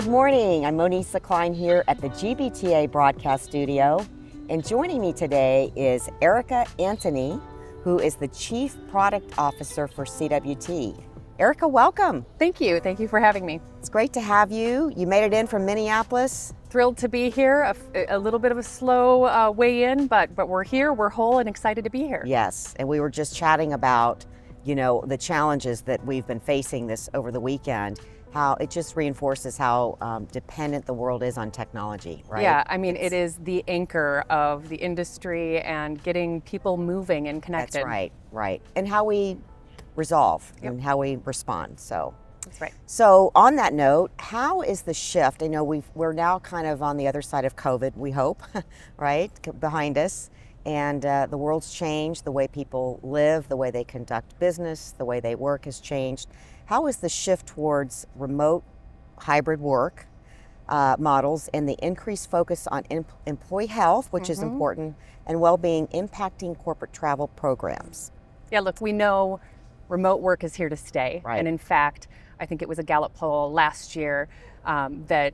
morning. I'm Monisa Klein here at the GBTA broadcast studio, and joining me today is Antony, who is the Chief Product Officer for CWT. Erica, welcome. Thank you. Thank you for having me. It's great to have you. You made it in from Minneapolis. Thrilled to be here. A little bit of a slow way in, but we're here, we're whole and excited to be here. Yes, and we were just chatting about, the challenges that we've been facing this over the weekend. How it just reinforces how dependent the world is on technology, right? Yeah, I mean, it is the anchor of the industry and getting people moving and connected. That's right. And how we resolve and how we respond, so. That's right. So on that note, how is the shift? I know we're now kind of on the other side of COVID, we hope, right, behind us. And the world's changed, the way people live, the way they conduct business, the way they work has changed. How is the shift towards remote hybrid work models and the increased focus on employee health, which is important, and well-being impacting corporate travel programs? Yeah, look, we know remote work is here to stay. Right. And in fact, I think it was a Gallup poll last year that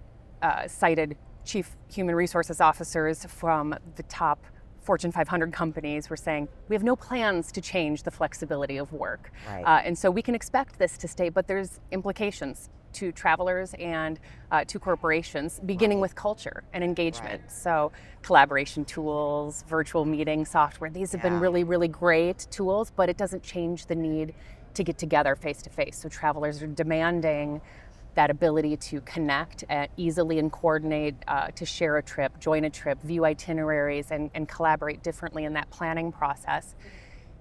cited chief human resources officers from the top Fortune 500 companies were saying, we have no plans to change the flexibility of work. Right. And so we can expect this to stay, but there's implications to travelers and to corporations, beginning with culture and engagement. Right. So collaboration tools, virtual meeting software, these have been really, really great tools, but it doesn't change the need to get together face to face. So travelers are demanding that ability to connect easily and coordinate, to share a trip, join a trip, view itineraries, and collaborate differently in that planning process.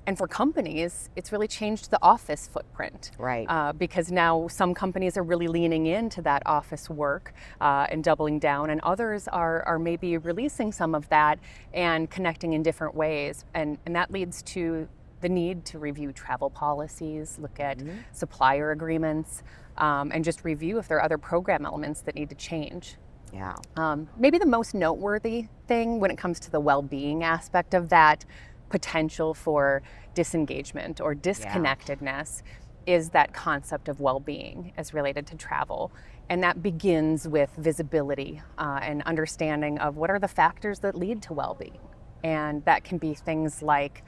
And for companies, it's really changed the office footprint. Right. Because now some companies are really leaning into that office work and doubling down, and others are maybe releasing some of that and connecting in different ways. And that leads to the need to review travel policies, look at supplier agreements, and just review if there are other program elements that need to change. Yeah. Maybe the most noteworthy thing when it comes to the well-being aspect of that potential for disengagement or disconnectedness is that concept of well-being as related to travel. And that begins with visibility and understanding of what are the factors that lead to well-being. And that can be things like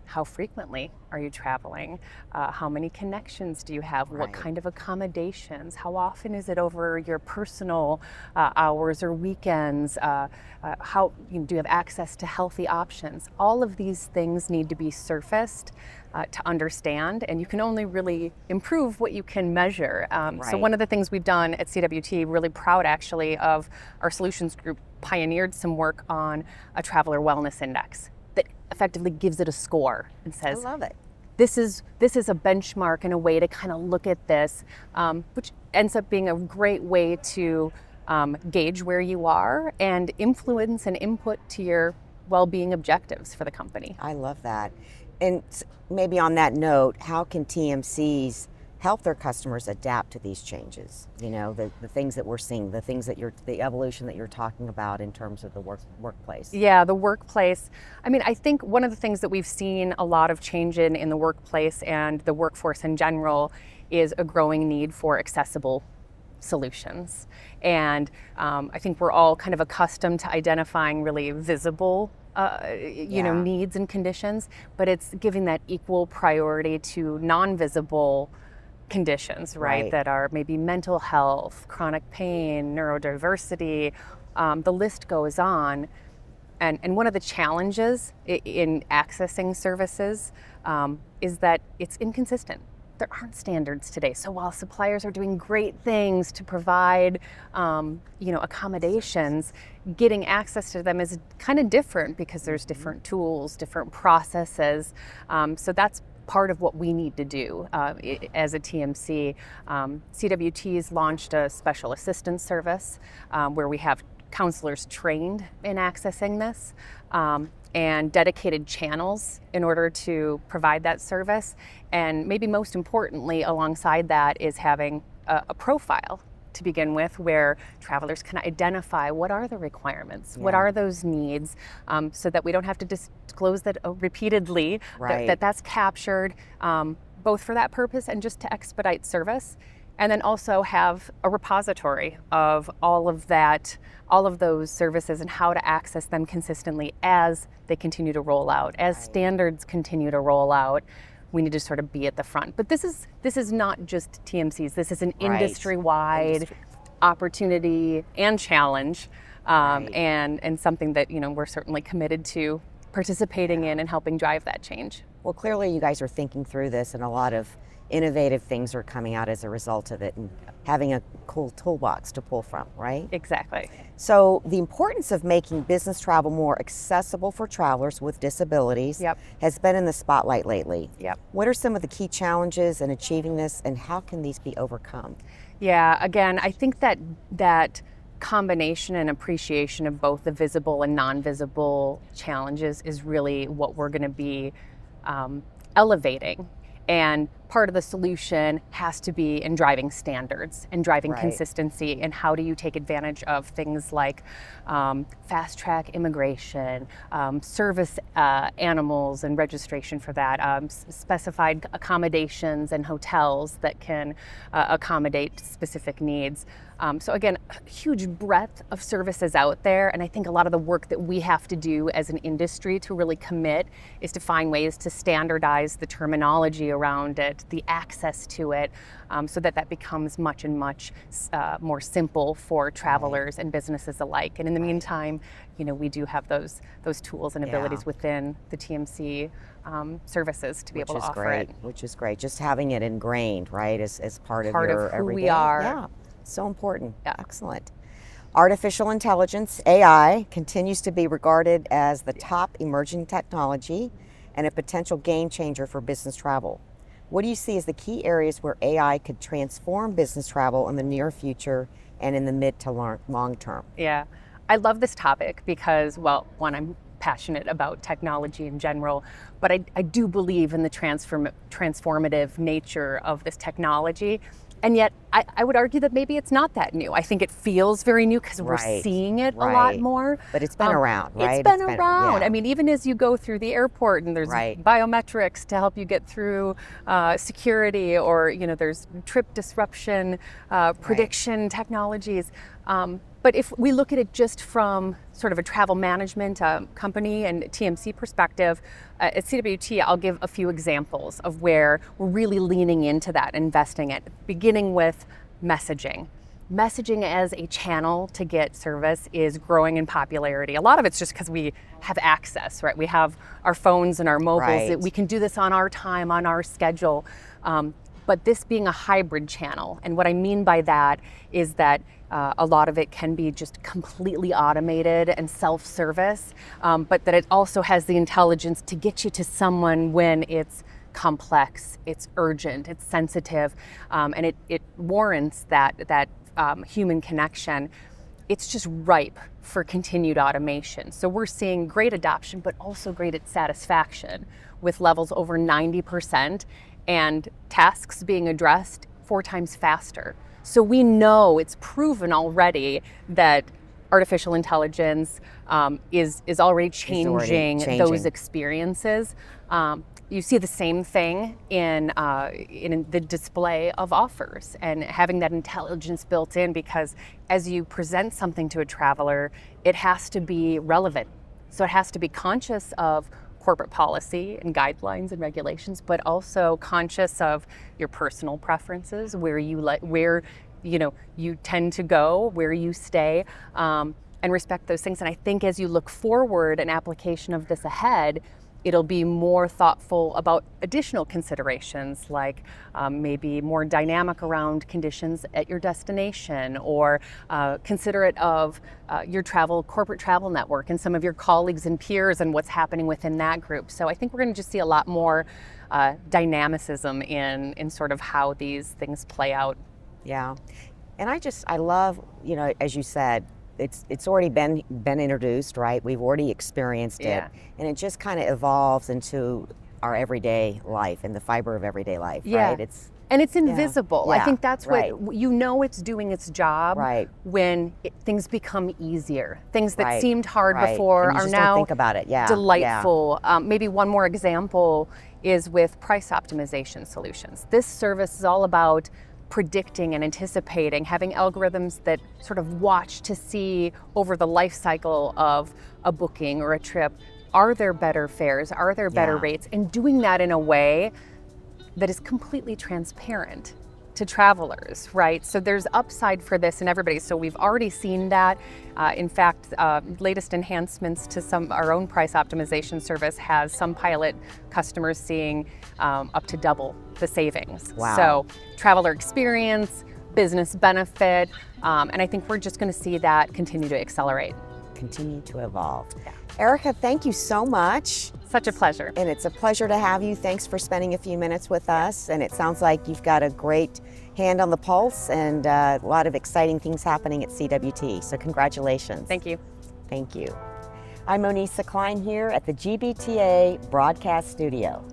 how frequently are you traveling? How many connections do you have? Right. What kind of accommodations? How often is it over your personal hours or weekends? Do you have access to healthy options? All of these things need to be surfaced to understand, and you can only really improve what you can measure. So one of the things we've done at CWT, really proud actually of our solutions group, pioneered some work on a traveler wellness index that effectively gives it a score and says, I love it. This is a benchmark and a way to kind of look at this, which ends up being a great way to gauge where you are and influence and input to your well-being objectives for the company. I love that. And maybe on that note, how can TMCs help their customers adapt to these changes? The things that we're seeing, the evolution that you're talking about in terms of the workplace. Yeah, the workplace. I mean, I think one of the things that we've seen a lot of change in the workplace and the workforce in general is a growing need for accessible solutions. And I think we're all kind of accustomed to identifying really visible needs and conditions, but it's giving that equal priority to non-visible conditions, right? That are maybe mental health, chronic pain, neurodiversity, the list goes on. And one of the challenges in accessing services is that it's inconsistent. There aren't standards today. So while suppliers are doing great things to provide, accommodations, getting access to them is kind of different because there's different tools, different processes. So that's part of what we need to do as a TMC. CWT's launched a special assistance service where we have counselors trained in accessing this and dedicated channels in order to provide that service. And maybe most importantly, alongside that is having a profile to begin with, where travelers can identify what are the requirements, what are those needs, so that we don't have to disclose that repeatedly, that's captured, both for that purpose and just to expedite service. And then also have a repository of all of that, all of those services and how to access them consistently as they continue to roll out, as standards continue to roll out. We need to sort of be at the front. But this is not just TMCs. This is an industry-wide opportunity and challenge, and something that we're certainly committed to participating in and helping drive that change. Well, clearly you guys are thinking through this, and a lot of innovative things are coming out as a result of it, and having a cool toolbox to pull from, right? Exactly. So the importance of making business travel more accessible for travelers with disabilities has been in the spotlight lately. What are some of the key challenges in achieving this, and how can these be overcome? Yeah, again, I think that combination and appreciation of both the visible and non-visible challenges is really what we're going to be elevating. And part of the solution has to be in driving standards and driving consistency. And how do you take advantage of things like fast track immigration, service animals and registration for that, specified accommodations and hotels that can accommodate specific needs. So again, a huge breadth of services out there, and I think a lot of the work that we have to do as an industry to really commit is to find ways to standardize the terminology around it, the access to it, so that becomes much more simple for travelers and businesses alike. And in the meantime, we do have those tools and abilities within the TMC services to be able to offer it. Which is great. Just having it ingrained, right, as part of your who everyday. we are. Yeah. So important. Excellent. Artificial intelligence, AI, continues to be regarded as the top emerging technology and a potential game changer for business travel. What do you see as the key areas where AI could transform business travel in the near future and in the mid to long term? Yeah, I love this topic because, well, one, I'm passionate about technology in general, but I do believe in the transformative nature of this technology. And yet, I would argue that maybe it's not that new. I think it feels very new because we're seeing it a lot more. But it's been around, right? It's been around. I mean, even as you go through the airport and there's biometrics to help you get through security, or, there's trip disruption, prediction technologies. But if we look at it just from sort of a travel management company and TMC perspective, at CWT, I'll give a few examples of where we're really leaning into that, investing it, beginning with messaging. Messaging as a channel to get service is growing in popularity. A lot of it's just because we have access, right? We have our phones and our mobiles. We can do this on our time, on our schedule. But this being a hybrid channel, and what I mean by that is that a lot of it can be just completely automated and self-service, but that it also has the intelligence to get you to someone when it's complex, it's urgent, it's sensitive, and it warrants that human connection. It's just ripe for continued automation. So we're seeing great adoption, but also great satisfaction with levels over 90%, and tasks being addressed 4 times faster. So we know, it's proven already, that artificial intelligence is already changing those experiences. You see the same thing in the display of offers and having that intelligence built in, because as you present something to a traveler, it has to be relevant. So it has to be conscious of corporate policy and guidelines and regulations, but also conscious of your personal preferences, where you tend to go, where you stay, and respect those things. And I think as you look forward an application of this ahead, it'll be more thoughtful about additional considerations, like maybe more dynamic around conditions at your destination, or considerate of your corporate travel network and some of your colleagues and peers and what's happening within that group. So I think we're going to just see a lot more dynamicism in sort of how these things play out. Yeah, and I love, as you said, it's already been introduced, right? We've already experienced it, and it just kind of evolves into our everyday life and the fiber of everyday life, right? It's invisible. I think that's what it's doing its job when things become easier. Things that seemed hard before are now don't think about it. Delightful. Maybe one more example is with price optimization solutions. This service is all about predicting and anticipating, having algorithms that sort of watch to see over the life cycle of a booking or a trip, are there better fares, are there better rates, and doing that in a way that is completely transparent to travelers, right? So there's upside for this and everybody. So we've already seen that. In fact, latest enhancements to our own price optimization service has some pilot customers seeing up to double the savings. Wow. So traveler experience, business benefit, and I think we're just going to see that continue to accelerate. Continue to evolve. Yeah. Erica, thank you so much. Such a pleasure. And it's a pleasure to have you. Thanks for spending a few minutes with us. And it sounds like you've got a great hand on the pulse and a lot of exciting things happening at CWT. So congratulations. Thank you. Thank you. I'm Monisa Klein here at the GBTA Broadcast Studio.